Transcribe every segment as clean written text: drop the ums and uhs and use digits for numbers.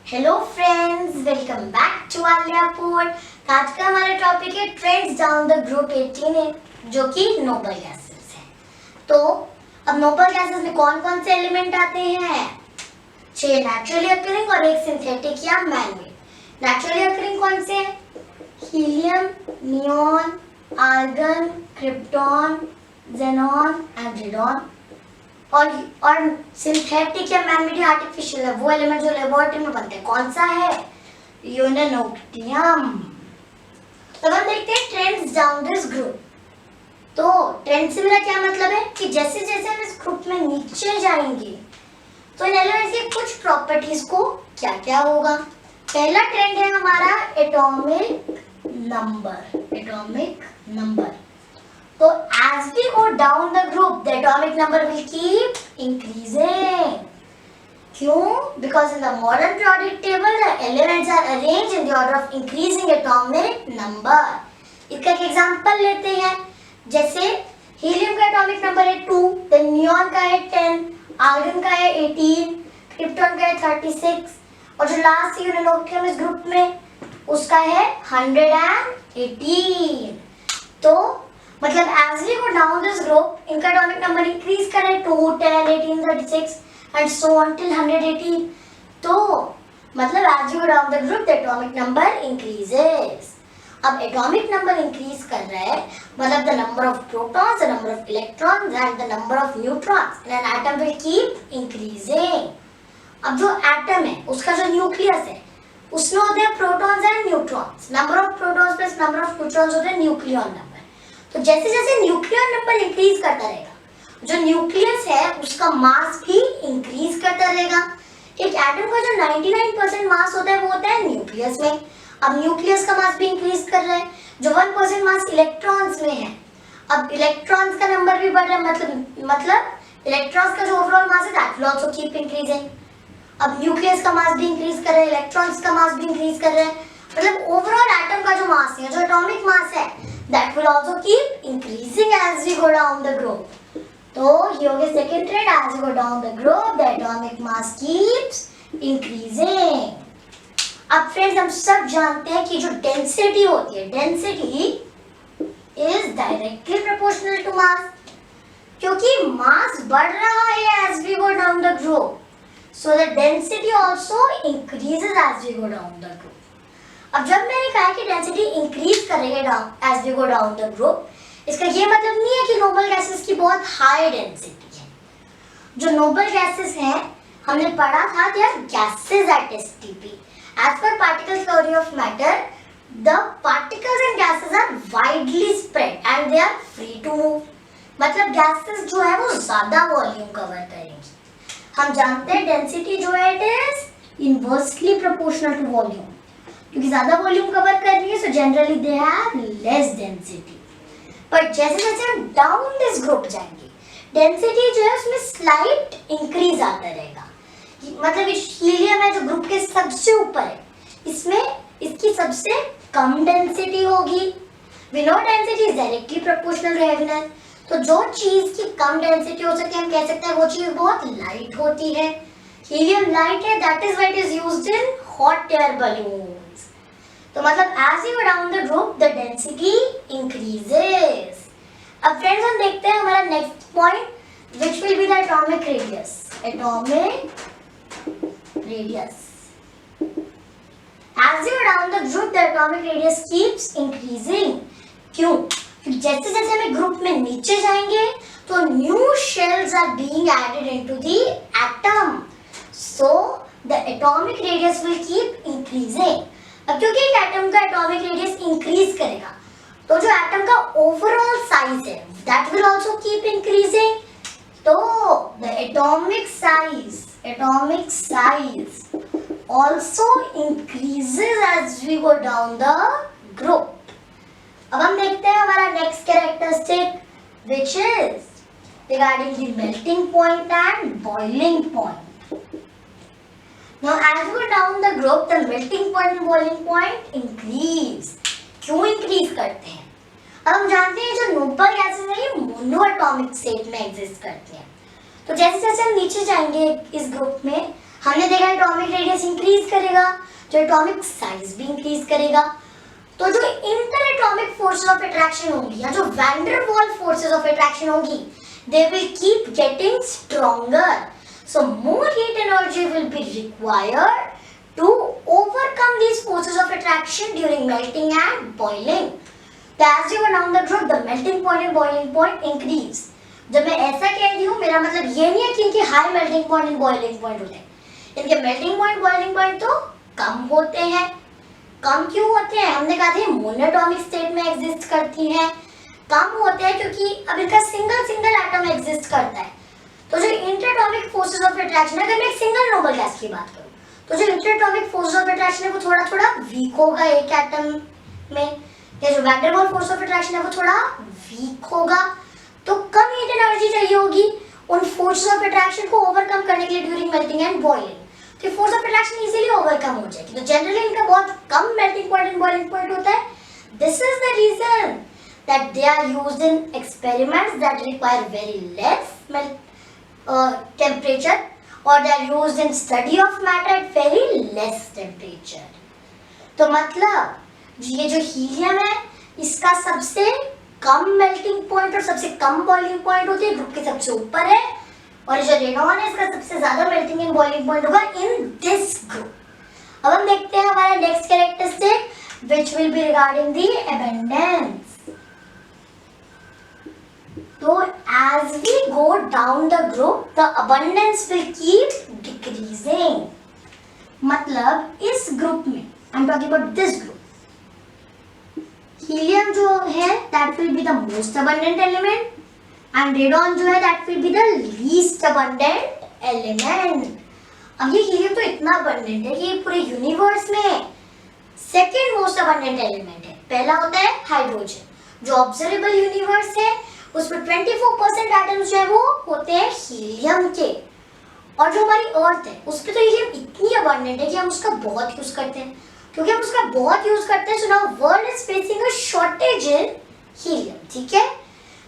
Hello friends, welcome back to आलियापोर्ट। आज का हमारा टॉपिक है ट्रेंड्स डाउन द ग्रुप 18 जो कि नोबल गैसेस है। तो अब नोबल गैसेस में कौन कौन से एलिमेंट आते हैं? 6 नेचुरली अकरिंग और 1 सिंथेटिक या मैनमेड। नेचुरली अकरिंग कौन से हैं? Helium, neon, argon, krypton, xenon and radon. और सिंथेटिक या मैनमेड आर्टिफिशियल है वो एलिमेंट जो लेबोरेटरी में बनते हैं। कौन सा है? यूरेनोक्टियम। तो हम देखते हैं ट्रेंड्स डाउन दिस ग्रुप। तो ट्रेंड से मेरा क्या मतलब है कि जैसे जैसे हम इस ग्रुप में नीचे जाएंगे तो इन एलिमेंट्स की कुछ प्रॉपर्टीज को क्या क्या होगा। पहला ट्रेंड है हमारा atomic number. Atomic number, so as we go down the group the atomic number will keep increasing. क्यों? Because in the modern periodic table the elements are arranged in the order of increasing atomic number. इसका एक example लेते हैं। जैसे helium का atomic number है 2, then neon का है 10, आर्गन का है 18, क्रिप्टॉन का है 36 और जो लास्ट यूरेनोक्टियम इस ग्रुप में उसका है 118। तो मतलब as we go down this group इनका एटॉमिक नंबर इंक्रीज करें 2, 10, 18, 36 and so on till 118। तो मतलब as you go down the group the atomic number increases। अब एटॉमिक नंबर इंक्रीज कर रहा है मतलब the number of protons, the number of electrons and the number of neutrons in an atom will keep increasing। अब जो atom है उसका जो न्यूक्लियस है उसमें होते हैं protons and neutrons. Number of protons plus number of neutrons होते हैं न्यूक्लियॉन नंबर। तो जैसे जैसे न्यूक्लियॉन नंबर इंक्रीज करता रहेगा जो न्यूक्लियस है उसका मास भी इंक्रीज करता रहेगा। एक एटम का जो 99% मास होता है वो होता है न्यूक्लियस में। अब न्यूक्लियस का मास भी इंक्रीज कर रहा है। जो 1% मास इलेक्ट्रॉन्स में है, अब इलेक्ट्रॉन्स का नंबर भी बढ़ रहा है मतलब इलेक्ट्रॉन्स का जो ओवरऑल मास है that will also keep increasing. अब न्यूक्लियस का मास भी इंक्रीज कर रहा है, इलेक्ट्रॉन्स का मास भी इंक्रीज कर रहा है। मतलब ओवरऑल एटम का जो मास है, जो एटॉमिक मास है that will also keep increasing as we go down the group। तो ये हो गया second trend. as we go down the group the atomic mass keeps increasing। अब फ्रेंड्स हम सब जानते हैं कि जो डेंसिटी होती है, density is directly proportional to mass। क्योंकि मास बढ़ रहा है as we go down the group, so the density also increases as we go down the group। अब जब मैंने कहा कि डेंसिटी इंक्रीज करेगा as we go down the group, इसका ये मतलब नहीं है कि नोबल गैसेस की बहुत हाई डेंसिटी है। जो नोबल गैसेस हैं हमने पढ़ा था they are gases at STP. As पर particle theory of matter the particles and gases are widely spread and they are free to move. मतलब गैसेस जो है वो ज्यादा वॉल्यूम कवर करेंगी। हम जानते हैं डेंसिटी जो है it is inversely proportional to volume. क्योंकि ज्यादा वॉल्यूम कवर कर रही है so generally they have less density. पर जैसे जैसे हम डाउन दिस ग्रुप जाएंगे डेंसिटी जो है उसमें स्लाइट इंक्रीज आता रहेगा। मतलब हीलियम है जो ग्रुप के सबसे ऊपर है, इसमें इसकी सबसे कम डेंसिटी होगी। We know density is directly proportional to heaviness. तो जो चीज की कम डेंसिटी हो सकती है हम कह सकते हैं वो चीज बहुत लाइट होती है। हीलियम लाइट है, that is why it is used in hot air balloons. तो मतलब as you go down the group the density increases। अब फ्रेंड्स हम देखते हैं हमारा next point which will be the atomic radius। atomic radius as you go down the group the atomic radius keeps increasing। क्यों? क्योंकि जैसे जैसे हम ग्रुप में नीचे जाएंगे तो new shells are being added into the atom, so the atomic radius will keep increasing। अब क्योंकि एक एटम का एटॉमिक रेडियस इंक्रीज करेगा तो जो एटम का ओवरऑल साइज है that will also keep increasing. तो the atomic size also increases as we go down the group. अब हम देखते हैं हमारा next characteristic which is regarding the melting point and boiling point. Now as we go down the group the melting point and boiling point increase। क्यों increase करते हैं? अब हम जानते हैं जो नोबल गैसेस है ये मोनोएटॉमिक स्टेट में एग्जिस्ट करते हैं। तो जैसे जैसे हम नीचे जाएंगे इस ग्रुप में हमने देखा एटॉमिक रेडियस इंक्रीज करेगा तो एटॉमिक साइज भी इंक्रीज करेगा। तो जो inter atomic forces of attraction होंगी या जो वैन डर वाल फोर्सेस ऑफ अट्रैक्शन होंगी, they will keep getting stronger, so more heat energy will be required to overcome these forces of attraction during melting and boiling. So as you go down the group, the melting point and boiling point increase. जब मैं ऐसा कह रही हूँ मेरा मतलब ये नहीं है कि इनके high melting point and boiling point होते हैं, इनके मेल्टिंग पॉइंट बॉइलिंग पॉइंट तो कम होते हैं। कम क्यों होते हैं? हमने कहा था मोनोटॉमिक स्टेट में एग्जिस्ट करती हैं। कम होते हैं क्योंकि अब इनका सिंगल सिंगल एटम एग्जिस्ट करता है। तो जो इंटरएटॉमिक फोर्सेस ऑफ अट्रैक्शन, अगर मैं एक सिंगल नोबल गैस की बात करूँ तो जो इंटरएटॉमिक फोर्स ऑफ अट्रैक्शन है वो थोड़ा थोड़ा वीक होगा एक एटम में, या जो वैन डर वाल फोर्स ऑफ अट्रैक्शन है वो थोड़ा वीक होगा, तो कम हीट एनर्जी चाहिए होगी उन फोर्सेस ऑफ अट्रैक्शन को ओवरकम करने के लिए ड्यूरिंग मेल्टिंग एंड बॉइलिंग। तो force of attraction easily overcome हो जाएगी। तो जनरली इनका बहुत कम melting point and boiling point होता है। This is the reason that they are used in experiments that require very less temperature, or they are used in study of matter at very less temperature. तो मतलब ये जो helium है इसका सबसे कम melting point और सबसे कम बॉइलिंग पॉइंट होती है, ग्रुप के सबसे ऊपर है, और जो रेडॉन है इसका सबसे ज्यादा मेल्टिंग एंड बॉइलिंग पॉइंट होगा इन दिस ग्रुप। अब हम देखते हैं हमारा next characteristic which will be regarding the abundance. So as we go down the group, the abundance will keep decreasing. मतलब इस ग्रुप में, I'm talking about this group, helium जो है that will be the most abundant element, and radon जो है that will be the least abundant element. अब ये helium तो इतना abundant है कि ये पूरे यूनिवर्स में सेकेंड मोस्ट abundant element है। पहला होता है हाइड्रोजन, जो ऑब्जर्वेबल यूनिवर्स है उसमें 24% एटम्स जो है वो होते हैं हीलियम के, और जो हमारी अर्थ है उस पे तो हीलियम इतनी अबंडेंट है कि हम उसका बहुत यूज करते हैं। क्योंकि हम उसका बहुत यूज करते हैं, so now world is facing a shortage in helium. ठीक है,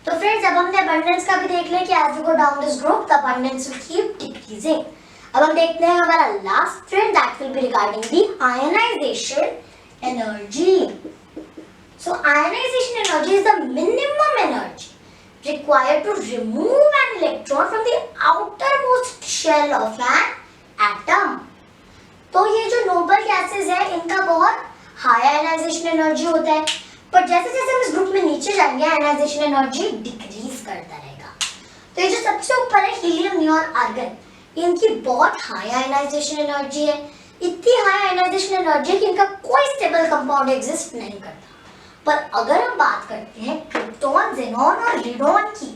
तो फ्रेंड्स अब हमने अबंडेंस का भी देख लिया कि as you go down this group the abundance will keep decreasing. अब हम देखते हैं हमारा last trend that will be regarding the ionization energy. So ionization energy is the minimum energy required to remove an electron from the outermost shell of an atom. तो ये जो noble gases है इनका बहुत हाई आयनाइजेशन एनर्जी होता है, पर जैसे जैसे हम इस ग्रुप में नीचे जाएंगे आयनाइजेशन एनर्जी डिक्रीज करता रहेगा। तो ये जो सबसे ऊपर है हीलियम, नियॉन, आर्गन, इनकी बहुत हाई आयनाइजेशन एनर्जी है। इतनी हाई आयनाइजेशन एनर्जी कि इनका कोई स्टेबल कंपाउंड एग्जिस्ट नहीं करता। पर अगर हम बात करते हैं क्रिप्टॉन, ज़ेनॉन और रेडॉन की,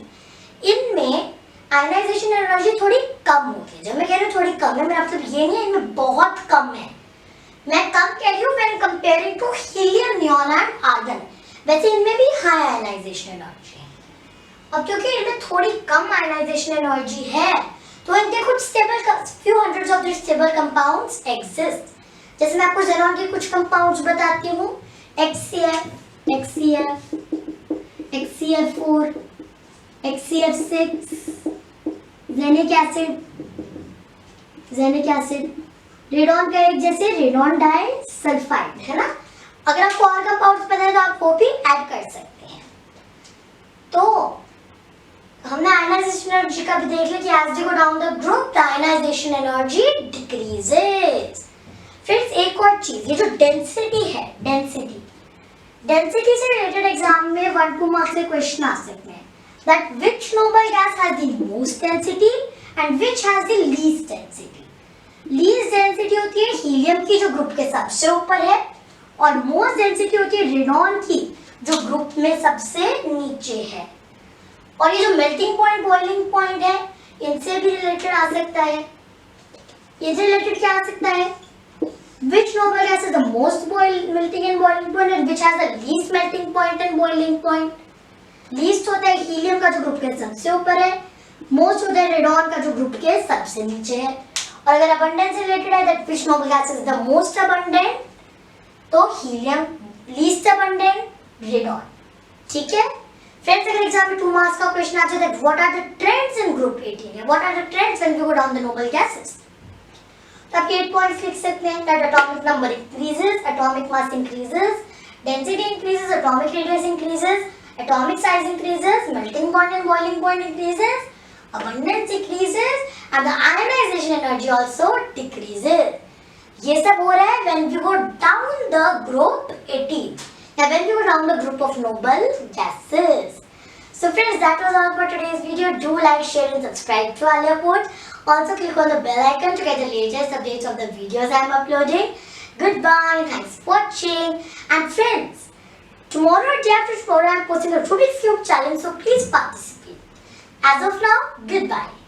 इनमें आयनाइजेशन एनर्जी थोड़ी कम होती है। जब मैं कह रही हूँ थोड़ी कम है, मेरा मतलब ये नहीं है इनमें बहुत कम है, मैं कम कह रही हूँ when comparing to helium, neon and argon. वैसे इनमें भी हाई आयनाइजेशन एनर्जी है। अब क्योंकि इनमें थोड़ी कम आयनाइजेशन एनर्जी है तो इनके कुछ stable, few hundreds of stable compounds exist. जैसे मैं आपको ज़ेनॉन के कुछ कंपाउंड्स बताती हूँ, HCF, HCF, HCF4, HCF6, xenic acid, radon का एक जैसे रेडॉन डाई सल्फाइड है ना। अगर आपको और कंपाउंड्स पता है तो आप वो भी ऐड कर सकते हैं। तो हमने आयनाइजेशन एनर्जी का भी देख लिया कि as you go down the group the ionization energy decreases. Friends एक और चीज, ये जो डेंसिटी है, डेंसिटी से रिलेटेड एग्जाम में 1-2 मार्क्स से क्वेश्चन आ सकते हैं that which noble gas has the most density and which has the least density. Least density होती है हीलियम की जो ग्रुप के सबसे ऊपर है, और मोस्ट डेंसिटी होती है रेडॉन की जो ग्रुप में सबसे नीचे है। और ये जो मेल्टिंग पॉइंट, बॉइलिंग पॉइंट है, इनसे भी रिलेटेड आ सकता है। ये से रिलेटेड क्या आ सकता है? Which noble gas is the most melting and boiling point and which has the least melting point and boiling point? Least होता है हीलियम का जो ग्रुप के सबसे ऊपर है, most होता है रेडॉन का जो ग्रुप के सबसे नीचे है। और अगर abundance से related है that which noble gas is the most abundant, तो हीलियम, least abundant, रेडॉन। ठीक है फ्रेंड्स, अगर एग्जाम में 2 मार्क्स का क्वेश्चन आ जाए that what are the trends in group 18 है, what are the trends when we go down the noble gases? तो आप 8 पॉइंट्स लिख सकते हैं that atomic number increases, atomic mass increases, density increases, atomic radius increases, atomic size increases, melting point and boiling point increases, abundance decreases, and the ionization energy also decreases. ये सब हो रहा है when we go down the group 18. Now when we go down the group of noble gases. So friends, that was all for today's video. Do like, share and subscribe to Aliyaport. Also click on the bell icon to get the latest updates of the videos I am uploading. Goodbye, thanks for watching. And friends, tomorrow or day after tomorrow I am posting a Rubik's Cube challenge, so please participate. As of now, goodbye.